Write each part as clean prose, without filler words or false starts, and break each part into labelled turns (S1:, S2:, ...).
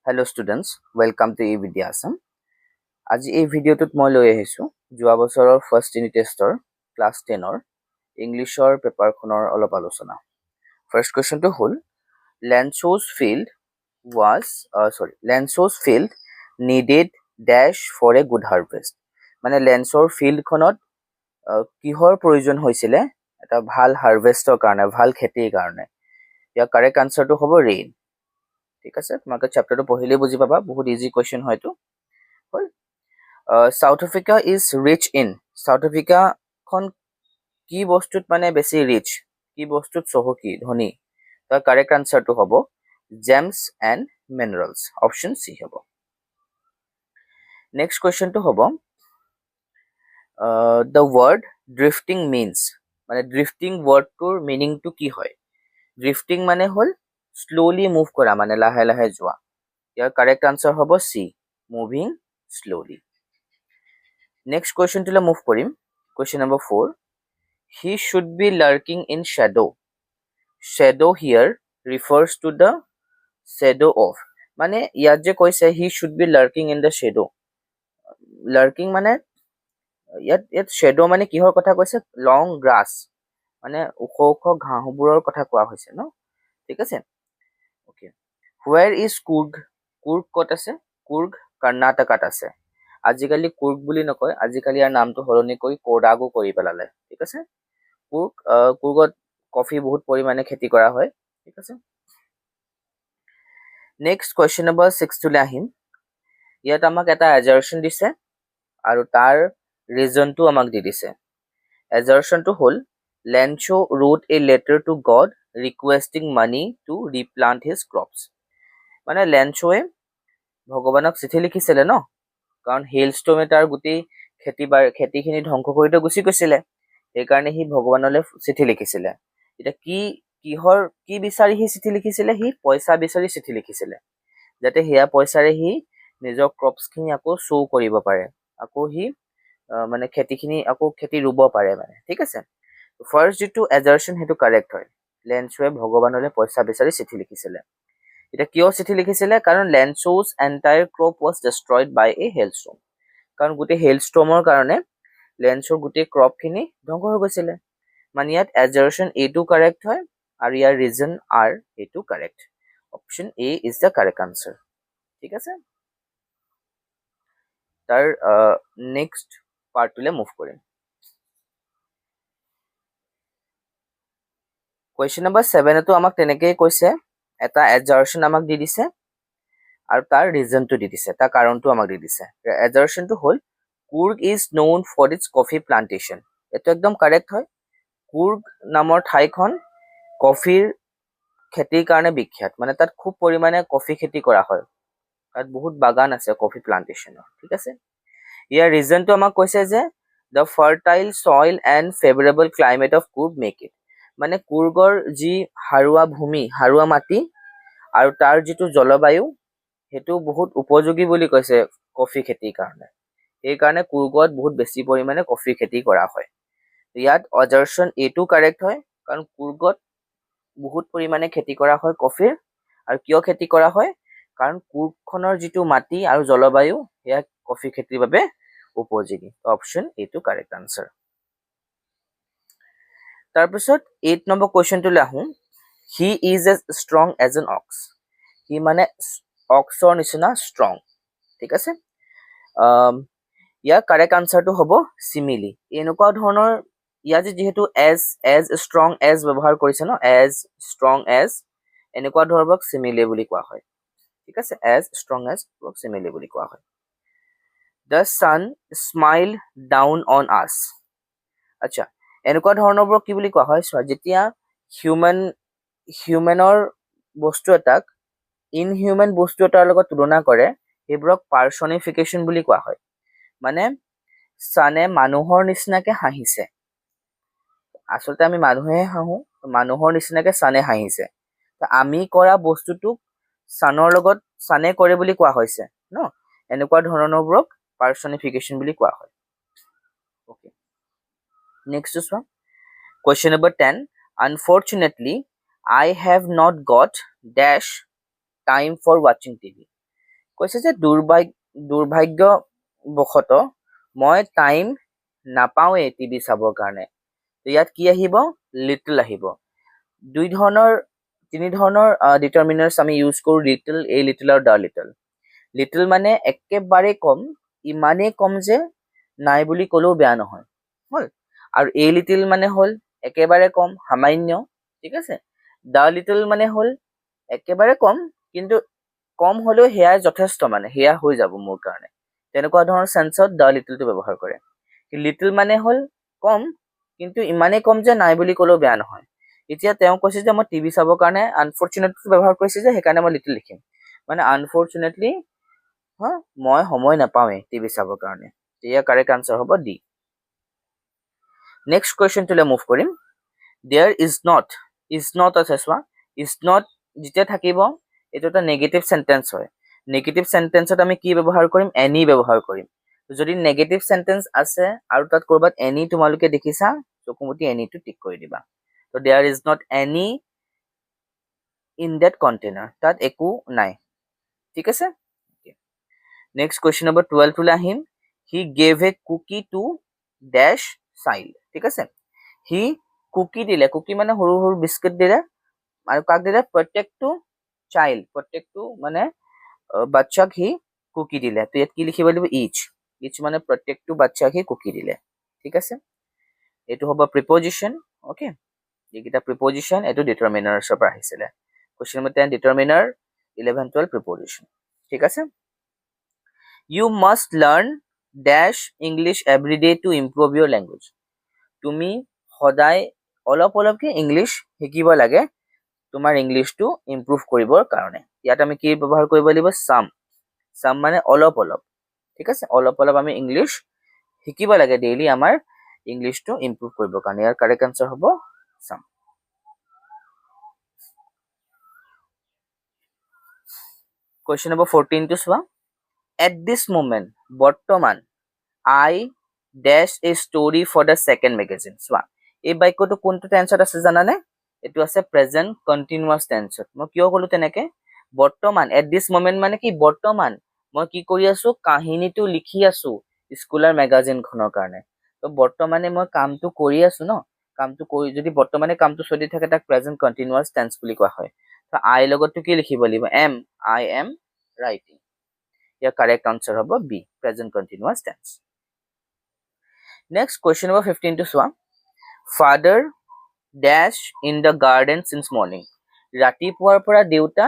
S1: Hello students, welcome to eVidyasam. আজি এই ভিডিঅ'টোত মই লৈ আহিছোঁ যোৱা বছৰৰ ফাৰ্ষ্ট ইউনিট টেষ্টৰ ক্লাছ 10ৰ ইংলিছৰ পেপাৰখনৰ অলপ আলোচনা। ফাৰ্ষ্ট কুৱেশ্যনটো হ'ল Lencho's field needed dash for a good harvest. মানে লেঞ্চৰ ফিল্ডখনত কিহৰ প্ৰয়োজন হৈছিলে এটা ভাল হাৰ্ভেষ্টৰ কাৰণে, ভাল খেতিৰ কাৰণে। ইয়াৰ কাৰেক্ট আনচাৰটো হ'ব ৰেইন। ঠিক আছে, তোমালোকে চেপ্টাৰটো পঢ়িলেই বুজি পাবা, বহুত ইজি কুৱেশ্যন হয়তো। হ'ল South Africa is rich in, South আফ্ৰিকাখন কি বস্তুত মানে বেছি ৰিচ, কি বস্তুত চহকী, ধনী। তাৰ কাৰেক্ট আনচাৰটো হ'ব James and minerals, option C হ'ব। নেক্সট কুৱেশ্যনটো হ'ব দ্য ৱৰ্ড ড্ৰিফটিং মিনছ, মানে ড্ৰিফটিং ৱৰ্ডটোৰ মিনিংটো কি হয়। ড্ৰিফটিং মানে হ'ল শ্ল'লি মুভ কৰা, মানে লাহে লাহে যোৱা। ইয়াৰ কাৰেক্ট আনচাৰ হ'ব চি, মুভিং শ্ল'লি। নেক্সট কুৱেশ্যনটোলৈ মুভ কৰিম। Question number 4, he should be lurking in shadow. Shadow here refers to the shadow of, মানে ইয়াত যে কৈছে he should be lurking in the shadow, lurking মানে ইয়াত শ্বেডো মানে কিহৰ কথা কৈছে, লং গ্ৰাছ, মানে ওখ ওখ ঘাঁহবোৰৰ কথা কোৱা হৈছে ন। ঠিক আছে, okay. Where is Coorg, Coorg ক'ত আছে, কুৰ্গ কৰ্ণাটকাত আছে। আজিকালি কুৰ্গ বুলি নকয়, আজিকালি ইয়াৰ নামটো সলনি কৰি কোডাগু কৰি পেলালে। ঠিক আছে, কুৰ্গত কফি বহুত পৰিমাণে খেতি কৰা হয়। ঠিক আছে, নেক্সট কুৱেশ্যন নম্বৰ 6 আহিম। ইয়াত আমাক এটা এজাৰশ্যন দিছে আৰু তাৰ ৰিজনটো আমাক দি দিছে। এজাৰশ্যনটো হ'ল Lencho wrote a letter to God requesting money to replant his crops. মানে লেঞ্চোৱে ভগৱানক চিঠি লিখিছিলে ন, কাৰণ হেইলষ্টৰ্মে তাৰ গোটেই খেতিখিনি ধ্বংস কৰি থৈ গুচি গৈছিলে। সেইকাৰণে সি ভগৱানলৈ চিঠি লিখিছিলে। এতিয়া কি বিচাৰি সি চিঠি লিখিছিলে, সি পইচা বিচাৰি চিঠি লিখিছিলে, যাতে সেয়া পইচাৰে সি নিজৰ ক্ৰপছখিনি আকৌ শ্ব' কৰিব পাৰে, আকৌ সি মানে খেতি ৰুব পাৰে মানে। ঠিক আছে, ফাৰ্ষ্ট যিটো এজাৰশ্যন সেইটো কাৰেক্ট হয়, লেঞ্চোৱে ভগৱানলৈ পইচা বিচাৰি চিঠি লিখিছিলে। এতিয়া কিয় চিঠি লিখিছিলে, কাৰণ লেঞ্চোজ এণ্টায়াৰ ক্ৰপ ৱাজ ডেষ্ট্ৰইড বাই এ হেইলষ্টৰ্ম, কাৰণ গোটেই হেইলষ্টৰ্মৰ কাৰণে লেঞ্চৰ গোটেই ক্ৰপখিনি ধ্বংস হৈ গৈছিলে। মানে ইয়াত এজাৰশ্যন এইটো কাৰেক্ট হয় আৰু ইয়াৰ ৰিজন আৰ এইটো correct. Option A is the correct answer. ঠিক আছে, তাৰ নেক্সট পাৰ্টটোলৈ মুভ কৰিম। কুৱেশ্যন নম্বৰ 7তো আমাক তেনেকেই কৈছে, এটা এজাৰশ্যন আমাক দি দিছে আৰু তাৰ ৰিজনটো দি দিছে, তাৰ কাৰণটো আমাক দি দিছে। এজাৰশ্যনটো হ'ল Coorg is known for its coffee plantation. এইটো একদম কাৰেক্ট হয়। কুৰ্গ নামৰ ঠাইখন কফিৰ খেতিৰ কাৰণে বিখ্যাত, মানে তাত খুব পৰিমাণে কফি খেতি কৰা হয়, তাত বহুত বাগান আছে কফি প্লান্টেশ্যনৰ। ঠিক আছে, ইয়াৰ ৰিজনটো আমাক কৈছে যে the fertile soil and favourable climate of Coorg make it, মানে কুৰ্গৰ যি সাৰুৱা ভূমি, সাৰুৱা মাটি আৰু তাৰ যিটো জলবায়ু, সেইটো বহুত উপযোগী বুলি কৈছে কফি খেতিৰ কাৰণে। সেইকাৰণে কুৰ্গত বহুত বেছি পৰিমাণে কফি খেতি কৰা হয়। ইয়াত এজাৰশ্যন এইটো কাৰেক্ট হয়, কাৰণ কুৰ্গত বহুত পৰিমাণে খেতি কৰা হয় কফিৰ। আৰু কিয় খেতি কৰা হয়, কাৰণ কুৰ্গখনৰ যিটো মাটি আৰু জলবায়ু সেয়া কফি খেতিৰ বাবে উপযোগী। অপশ্যন এইটো কাৰেক্ট আনচাৰ। তাৰপিছত 8 নম্বৰ কুৱেশ্যনটোলৈ আহোঁ। He is as strong as an ox, C মানে অক্সৰ নিচিনা ষ্ট্ৰং। ঠিক আছে, ইয়াৰ কাৰেক্ট আনচাৰটো হ'ব চিমিলি। এনেকুৱা ধৰণৰ, ইয়াত যিহেতু এজ ষ্ট্ৰং এজ ব্যৱহাৰ কৰিছে ন, এজ ষ্ট্ৰং এজ, এনেকুৱা ধৰণক চিমিলি বুলি কোৱা হয়। ঠিক আছে, এজ ষ্ট্ৰং এজ চিমিলি বুলি কোৱা হয়। The sun smile down on us. আচ্ছা, এনেকুৱা ধৰণৰবোৰক কি বুলি কোৱা হয়, চোৱা, যেতিয়া হিউমেনৰ বস্তু এটাক ইনহিউমেন বস্তু এটাৰ লগত তুলনা কৰে, সেইবোৰক পাৰ্চনিফিকেশ্যন বুলি কোৱা হয়। মানে ছানে মানুহৰ নিচিনাকে হাঁহিছে, আচলতে আমি মানুহেহে হাঁহো, মানুহৰ নিচিনাকে ছানে হাঁহিছে, আমি কৰা বস্তুটোক ছানে কৰে বুলি কোৱা হৈছে ন, এনেকুৱা ধৰণৰবোৰক পাৰ্চনিফিকেশ্যন বুলি কোৱা হয়। অ'কে, নেক্সট চোৱা। Question number 10, unfortunately I have not got the time for ৱাচিং টিভি। কৈছে যে দুৰ্ভাগ্যবশত মই টাইম নাপাওঁৱেই টিভি চাবৰ কাৰণে। ইয়াত কি আহিব? লিটল আহিব। তিনি ধৰণৰ ডিটাৰমিনাৰ্ছ আমি ইউজ কৰোঁ, লিটল, এ লিটল আৰু দ্য লিটল। লিটল মানে একেবাৰে কম, ইমানেই কম যে নাই বুলি ক'লেও বেয়া নহয়, হ'ল। আৰু এ লিটল মানে হ'ল একেবাৰে কম, সামান্য, ঠিক আছে। দ্য লিটল মানে হ'ল একেবাৰে কম, কিন্তু কম হ'লেও সেয়াই যথেষ্ট, মানে সেয়া হৈ যাব মোৰ কাৰণে। তেনেকুৱা ধৰণৰ চেন্সত দ্য লিটলটো ব্যৱহাৰ কৰে। লিটল মানে হ'ল কম, কিন্তু ইমানেই কম যে নাই বুলি ক'লেও বেয়া নহয়। এতিয়া তেওঁ কৈছে যে মই টিভি চাবৰ কাৰণে আনফৰ্চুনেটলি ব্যৱহাৰ কৰিছে যে সেইকাৰণে মই লিটল লিখিম। মানে আনফৰ্চুনেটলি মই সময় নাপাওঁৱেই টিভি চাবৰ কাৰণে। ইয়াৰ কাৰেক্ট আনচাৰ হ'ব ডি। নেক্সট কুৱেশ্যনটোলৈ মুভ কৰিম। দেয়াৰ ইজ নট আছে, চোৱা। ইজ নট যেতিয়া থাকিব এইটো এটা নেগেটিভ চেণ্টেন্স হয়। নেগেটিভ চেণ্টেন্সত আমি কি ব্যৱহাৰ কৰিম? এনি ব্যৱহাৰ কৰিম। যদি নেগেটিভ চেণ্টেন্স আছে আৰু তাত ক'ৰবাত এনি তোমালোকে দেখিছা, চকুমুটি এনিটো টিক কৰি দিবা। তো there is not any in that container, তাত একো নাই, ঠিক আছে। নেক্সট কুৱেশ্যন নম্বৰ 12 লৈ আহিম। He gave a cookie to this child, ঠিক আছে। হি কুকি দিলে, কুকি মানে সৰু সৰু বিস্কুট দিলে, আৰু কাক দিলে? প্ৰত্যেকটো চাইল্ড, প্ৰত্যেকটো মানে বাচ্চাক সি কুকি দিলে। তো ইয়াত কি লিখিব লাগিব? ইচ মানে প্ৰত্যেকটো বাচ্চাক সি কুকি দিলে, ঠিক আছে। এইটো হ'ব প্ৰিপজিশ্যন, অ'কে। এইকেইটা প্ৰিপজিশ্যন, এইটো ডিটাৰমিনাৰ্ছৰ পৰা আহিছিলে। কুৱেশ্যন নম্বৰ 10 ডিটাৰমিনাৰ, 11, 12 প্ৰিপজিশ্যন, ঠিক আছে। You must learn dash English every day to improve your language. তুমি সদায় অলপ অলপকৈ ইংলিছ শিকিব লাগে তোমাৰ ইংলিছটো ইম্প্ৰুভ কৰিবৰ কাৰণে। ইয়াত আমি কি ব্যৱহাৰ কৰিব লাগিব? চাম মানে অলপ অলপ, ঠিক আছে। অলপ অলপ আমি ইংলিছ শিকিব লাগে ডেইলি আমাৰ ইংলিছটো ইম্প্ৰুভ কৰিবৰ কাৰণে। ইয়াৰ কাৰেক্ট আনচাৰ হ'ব চাম। কুৱেশ্যন নম্বৰ 14 টো চোৱা। এট দিছ মোমেণ্ট, বৰ্তমান, I this a story for the second magazine. চোৱা, এই বাক্যটো কোনটো টেন্সত আছে জানানে? এইটো আছে প্ৰেজেণ্ট কণ্টিনিউৱাছ টেন্সত। মই কিয় ক'লো তেনেকে? বৰ্তমান, এট দিছ মোমেণ্ট মানে কি? বৰ্তমান মই কি কৰি আছো? কাহিনীটো লিখি আছো স্কুলৰ মেগাজিনখনৰ কাৰণে। তো বৰ্তমানে মই কামটো কৰি আছো ন, কামটো কৰি যদি বৰ্তমানে কামটো চলি থাকে তাক প্ৰেজেণ্ট কণ্টিনিউৱাছ টেন্স বুলি কোৱা হয়। তো আই লগতটো কি লিখিব লাগিব? I am writing. ইয়াৰ কাৰেক্ট আনচাৰ হ'ব B, present continuous tense. Next question number 15 টো চোৱা। Father dash in the garden since morning. ৰাতিপুৱাৰ পৰা দেউতা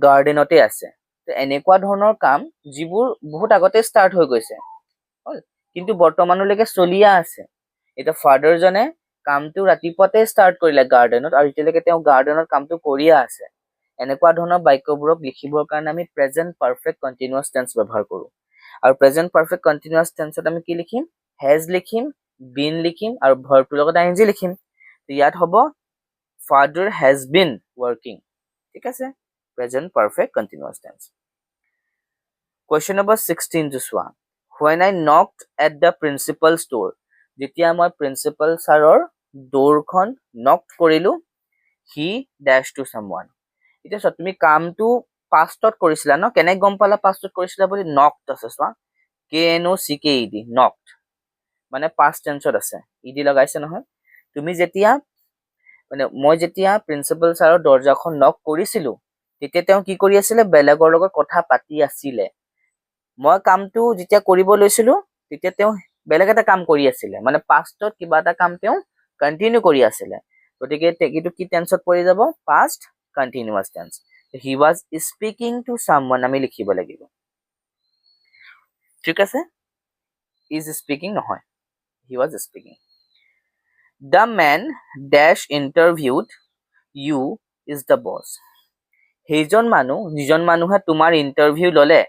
S1: গাৰ্ডেনতে আছে। তো এনেকুৱা ধৰণৰ কাম যিবোৰ বহুত আগতে ষ্টাৰ্ট হৈ গৈছে, কিন্তু বৰ্তমানলৈকে চলিয়া আছে। এতিয়া ফাদাৰজনে কামটো ৰাতিপুৱাতে ষ্টাৰ্ট কৰিলে গাৰ্ডেনত, আৰু এতিয়ালৈকে তেওঁ গাৰ্ডেনত কামটো কৰিয়ে আছে। এনেকুৱা ধৰণৰ বাক্যবোৰক লিখিবৰ কাৰণে আমি প্ৰেজেণ্ট পাৰফেক্ট কণ্টিনিউৱাছ টেন্স ব্যৱহাৰ কৰোঁ। আৰু প্ৰেজেণ্ট পাৰফেক্ট কণ্টিনিউৱাছ টেন্সত আমি কি লিখিম? হেজ লিখিম, বিন লিখিম, আৰু ভাৰ্বটোৰ লগত আইএনজি লিখিম। ইয়াত হ'ব ফাদাৰ হেজ বিন ৱৰ্কিং, ঠিক আছে। Present perfect continuous tense. Question number 16 টো চোৱা। When I knocked at the principal's door, যেতিয়া মই প্ৰিন্সিপাল ছাৰৰ দৌৰখন নক কৰিলো, he dash to someone. এতিয়া চোৱা, তুমি কামটো পাষ্টত কৰিছিলা ন, কেনেকে গম পালা পাষ্টত কৰিছিলা বুলি? নকড আছে, চোৱা, KNOCKED, নকড মানে পাষ্ট টেন্সত আছে, ইডি লগাইছে নহয়। তুমি যেতিয়া মানে মই যেতিয়া প্ৰিন্সিপাল ছাৰৰ দৰ্জাখন নক কৰিছিলো, তেতিয়া তেওঁ কি কৰি আছিলে? বেলেগৰ লগত কথা পাতি আছিলে। মই কামটো যেতিয়া কৰিব লৈছিলো তেতিয়া তেওঁ বেলেগ এটা কাম কৰি আছিলে, মানে পাষ্টত কিবা এটা কাম তেওঁ কণ্টিনিউ কৰি আছিলে। গতিকে এইটো কি টেন্সত পৰি যাব? Past continuous tense. He was speaking to someone আমি লিখিব লাগিব, ঠিক আছে। ইজ স্পিকিং নহয়, he was speaking. The man dash interviewed you is the boss. সেইজন মানুহ যিজন মানুহে তোমাৰ ইণ্টাৰভিউ ললে,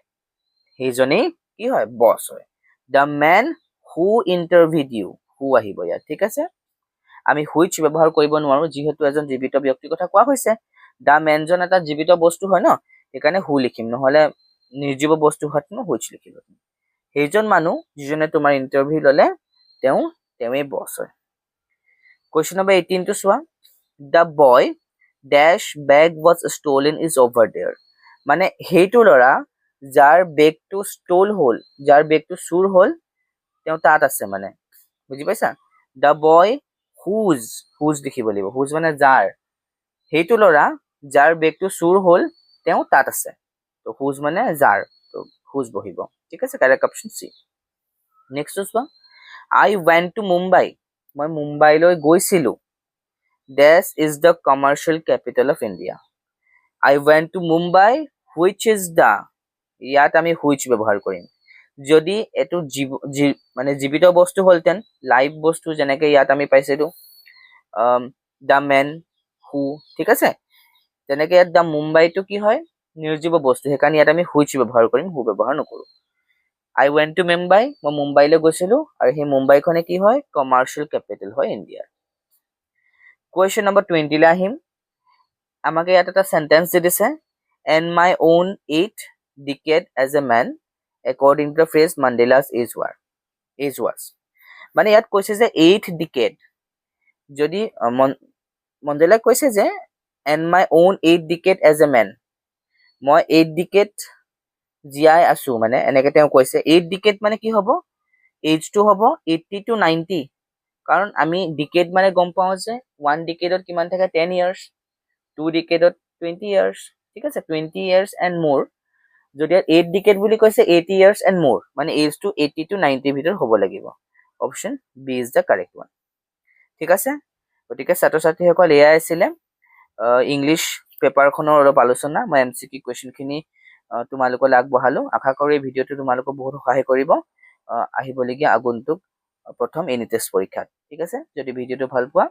S1: সেইজনেই কি হয়? বছ হয়। দ্য মেন হু ইণ্টাৰভিউড ইউ, হু আহিব ইয়াত, ঠিক আছে। আমি হুইচ ব্যৱহাৰ কৰিব নোৱাৰো, যিহেতু এজন জীৱিত ব্যক্তিৰ কথা কোৱা হৈছে। দ্য মেনজন এটা জীৱিত বস্তু হয় ন, সেইকাৰণে হু লিখিম, নহলে নিৰ্জীৱ বস্তু হোৱাত মই হুইচ লিখিলো। সেইজন মানুহ যিজনে তোমাৰ ইণ্টাৰভিউ ললে, তেওঁৱেই বছ হয়। কুৱেশ্যন নম্বৰ 18 টো চোৱা। The boy whose bag was stolen is over there. মানে সেইটো ল'ৰা যাৰ বেগটো ষ্টল হ'ল, যাৰ বেগটো চুৰ হ'ল, তেওঁ তাত আছে মানে, বুজি পাইছা? দ্য বয় হুজ, হুজ লিখিব লাগিব, হুজ মানে যাৰ, সেইটো ল'ৰা যাৰ বেগটো চুৰ হ'ল তেওঁ তাত আছে, তো হুজ মানে যাৰ, তো হুজ বহিব, ঠিক আছে? Correct option C. নেক্সট চোৱা, আই ৱেণ্ট টু মুম্বাই, মই মুম্বাইলৈ গৈছিলোঁ। Dash is the commercial capital of India. I went to Mumbai which is the, ইয়াত আমি হুইচ ব্যৱহাৰ কৰিম। যদি এইটো মানে জীৱিত বস্তু হ'লহেঁতেন, লাইভ বস্তু, যেনেকে ইয়াত আমি পাইছিলোঁ দ্য মেন হু, ঠিক আছে? তেনেকে ইয়াত দ্য মুম্বাইটো কি হয়, নিৰ্জীৱ বস্তু, সেইকাৰণে ইয়াত আমি হুইচ ব্যৱহাৰ কৰিম, হু ব্যৱহাৰ নকৰোঁ। আই ৱেণ্ট টু মুম্বাই, মই মুম্বাইলৈ গৈছিলোঁ, আৰু সেই মুম্বাইখনে কি হয়, কমাৰ্চিয়েল কেপিটেল হয় ইণ্ডিয়াৰ। কুৱেশ্যন নম্বৰ 20 লৈ আহিম। আমাকে ইয়াত এটা চেণ্টেন্স দি দিছে, and my own 8th decade as a man according to the phrase Mandela's age was, মানে ইয়াত কৈছে যে 8th decade, যদি মণ্ডেলাই কৈছে যে and my own 8th decade as a man, মই 8th decade জীয়াই আছো, মানে এনেকে তেওঁ কৈছে। 8th decade মানে কি হ'ব, এজটো হ'ব 80 to 90, কাৰণ আমি ডিকেড মানে গম পাওঁ যে 1 ডিকেডত কিমান থাকে, 10 years, 2 ডিকেডত 20 years, ঠিক আছে? 20 years and more, যদি 8 ডিকেড বুলি কৈছে 80 years and more, মানে এজটো 80 to 90 ভিতৰত হ'ব লাগিব। Option B is the correct one, ঠিক আছে? গতিকে ছাত্ৰ ছাত্ৰীসকল, এয়াই আছিলে ইংলিছ পেপাৰখনৰ অলপ আলোচনা। মই MCQ কুৱেশ্যনখিনি তোমালোকলৈ আগবঢ়ালো। আশা কৰোঁ এই ভিডিঅ'টো তোমালোকক বহুত সহায় কৰিব আহিবলগীয়া আগন্তুক প্ৰথম ইউনিট টেষ্ট পৰীক্ষাত, ঠিক আছে? যদি ভিডিঅ'টো ভাল পোৱা,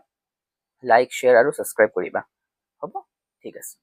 S1: লাইক, শ্বেয়াৰ আৰু ছাবস্ক্ৰাইব কৰিবা, হ'ব? ঠিক আছে।